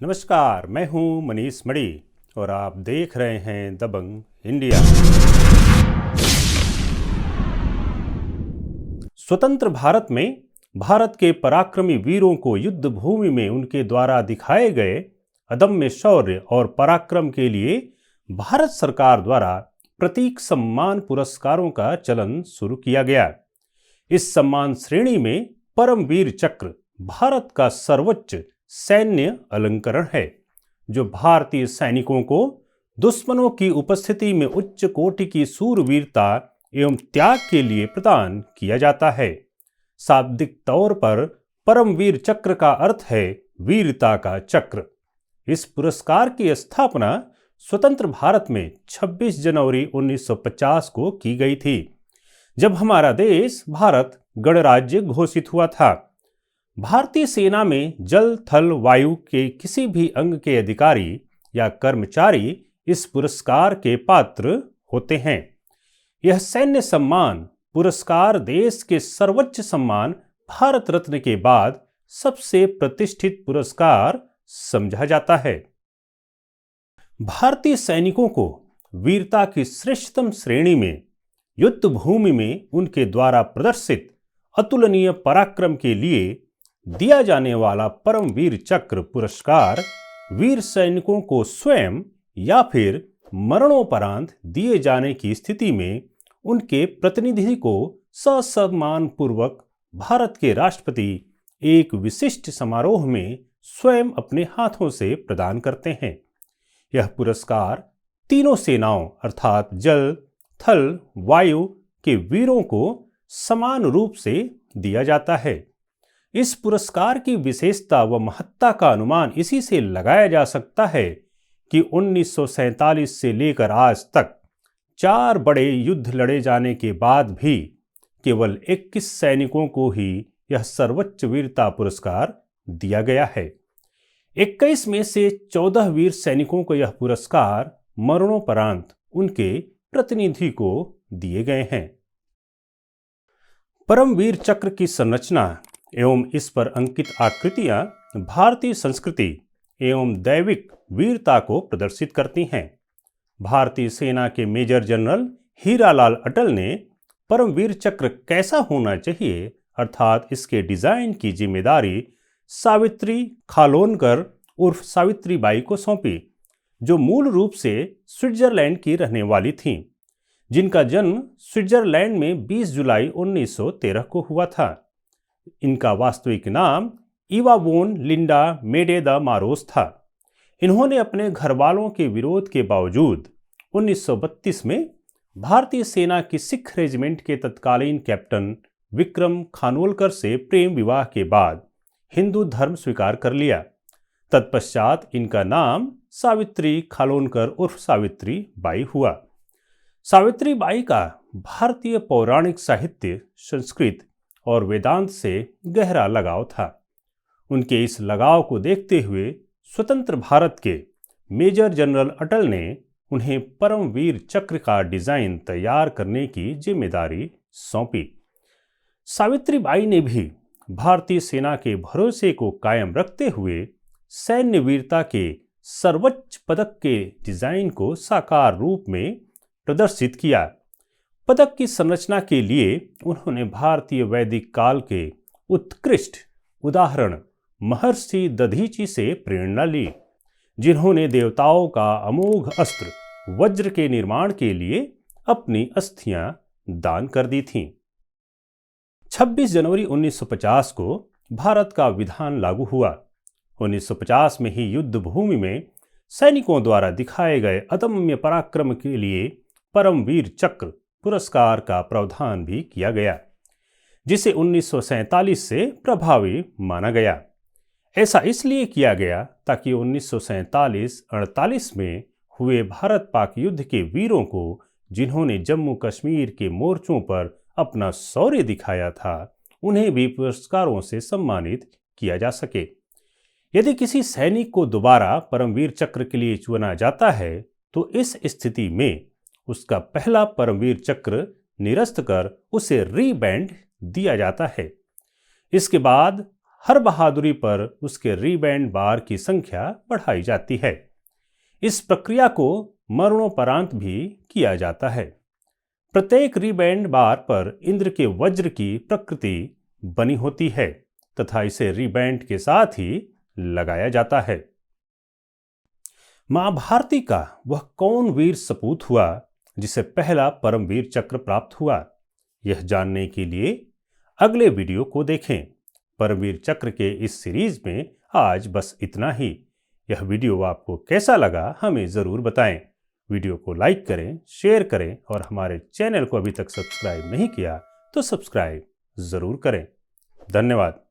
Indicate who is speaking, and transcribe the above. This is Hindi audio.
Speaker 1: नमस्कार, मैं हूं मनीष मणि और आप देख रहे हैं दबंग इंडिया। स्वतंत्र भारत में भारत के पराक्रमी वीरों को युद्ध भूमि में उनके द्वारा दिखाए गए अदम्य शौर्य और पराक्रम के लिए भारत सरकार द्वारा प्रतीक सम्मान पुरस्कारों का चलन शुरू किया गया। इस सम्मान श्रेणी में परमवीर चक्र भारत का सर्वोच्च सैन्य अलंकरण है, जो भारतीय सैनिकों को दुश्मनों की उपस्थिति में उच्च कोटि की सूरवीरता एवं त्याग के लिए प्रदान किया जाता है। शाब्दिक तौर पर परमवीर चक्र का अर्थ है वीरता का चक्र। इस पुरस्कार की स्थापना स्वतंत्र भारत में 26 जनवरी 1950 को की गई थी, जब हमारा देश भारत गणराज्य घोषित हुआ था। भारतीय सेना में जल, थल, वायु के किसी भी अंग के अधिकारी या कर्मचारी इस पुरस्कार के पात्र होते हैं। यह सैन्य सम्मान पुरस्कार देश के सर्वोच्च सम्मान भारत रत्न के बाद सबसे प्रतिष्ठित पुरस्कार समझा जाता है। भारतीय सैनिकों को वीरता की श्रेष्ठतम श्रेणी में युद्ध भूमि में उनके द्वारा प्रदर्शित अतुलनीय पराक्रम के लिए दिया जाने वाला परमवीर चक्र पुरस्कार वीर सैनिकों को स्वयं या फिर मरणोपरांत दिए जाने की स्थिति में उनके प्रतिनिधि को ससम्मान पूर्वक भारत के राष्ट्रपति एक विशिष्ट समारोह में स्वयं अपने हाथों से प्रदान करते हैं। यह पुरस्कार तीनों सेनाओं अर्थात जल, थल, वायु के वीरों को समान रूप से दिया जाता है। इस पुरस्कार की विशेषता व महत्ता का अनुमान इसी से लगाया जा सकता है कि 1947 से लेकर आज तक 4 बड़े युद्ध लड़े जाने के बाद भी केवल 21 सैनिकों को ही यह सर्वोच्च वीरता पुरस्कार दिया गया है। 21 में से 14 वीर सैनिकों को यह पुरस्कार मरणोपरांत उनके प्रतिनिधि को दिए गए हैं। परमवीर चक्र की संरचना एवं इस पर अंकित आकृतियां भारतीय संस्कृति एवं दैविक वीरता को प्रदर्शित करती हैं। भारतीय सेना के मेजर जनरल हीरालाल अटल ने परमवीर चक्र कैसा होना चाहिए अर्थात इसके डिजाइन की जिम्मेदारी सावित्री खानोलकर उर्फ सावित्री बाई को सौंपी, जो मूल रूप से स्विट्जरलैंड की रहने वाली थीं, जिनका जन्म स्विट्जरलैंड में 20 जुलाई 1913 को हुआ था। इनका वास्तविक नाम इवावोन लिंडा मेडे द मारोस था। इन्होंने अपने घरवालों के विरोध के बावजूद 1932 में भारतीय सेना की सिख रेजिमेंट के तत्कालीन कैप्टन विक्रम खानोलकर से प्रेम विवाह के बाद हिंदू धर्म स्वीकार कर लिया। तत्पश्चात इनका नाम सावित्री खानोलकर उर्फ सावित्री बाई हुआ। सावित्री बाई का भारतीय पौराणिक साहित्य, संस्कृत और वेदांत से गहरा लगाव था। उनके इस लगाव को देखते हुए स्वतंत्र भारत के मेजर जनरल अटल ने उन्हें परमवीर चक्र का डिजाइन तैयार करने की जिम्मेदारी सौंपी। सावित्री बाई ने भी भारतीय सेना के भरोसे को कायम रखते हुए सैन्य वीरता के सर्वोच्च पदक के डिजाइन को साकार रूप में प्रदर्शित किया। पदक की संरचना के लिए उन्होंने भारतीय वैदिक काल के उत्कृष्ट उदाहरण महर्षि दधीचि से प्रेरणा ली, जिन्होंने देवताओं का अमोघ अस्त्र वज्र के निर्माण के लिए अपनी अस्थियां दान कर दी थीं। 26 जनवरी 1950 को भारत का विधान लागू हुआ। 1950 में ही युद्ध भूमि में सैनिकों द्वारा दिखाए गए अदम्य पराक्रम के लिए परमवीर चक्र पुरस्कार का प्रावधान भी किया गया, जिसे 1947 से प्रभावी माना गया। ऐसा इसलिए किया गया ताकि 1947-48 में हुए भारत पाक युद्ध के वीरों को, जिन्होंने जम्मू कश्मीर के मोर्चों पर अपना शौर्य दिखाया था, उन्हें भी पुरस्कारों से सम्मानित किया जा सके। यदि किसी सैनिक को दोबारा परमवीर चक्र के लिए चुना जाता है तो इस स्थिति में उसका पहला परमवीर चक्र निरस्त कर उसे रीबैंड दिया जाता है। इसके बाद हर बहादुरी पर उसके रिबैंड बार की संख्या बढ़ाई जाती है। इस प्रक्रिया को मरणोपरांत भी किया जाता है। प्रत्येक रिबैंड बार पर इंद्र के वज्र की प्रकृति बनी होती है तथा इसे रिबैंड के साथ ही लगाया जाता है। मां भारती का वह कौन वीर सपूत हुआ जिसे पहला परमवीर चक्र प्राप्त हुआ? यह जानने के लिए अगले वीडियो को देखें। परमवीर चक्र के इस सीरीज में आज बस इतना ही। यह वीडियो आपको कैसा लगा हमें जरूर बताएं। वीडियो को लाइक करें, शेयर करें और हमारे चैनल को अभी तक सब्सक्राइब नहीं किया तो सब्सक्राइब जरूर करें। धन्यवाद।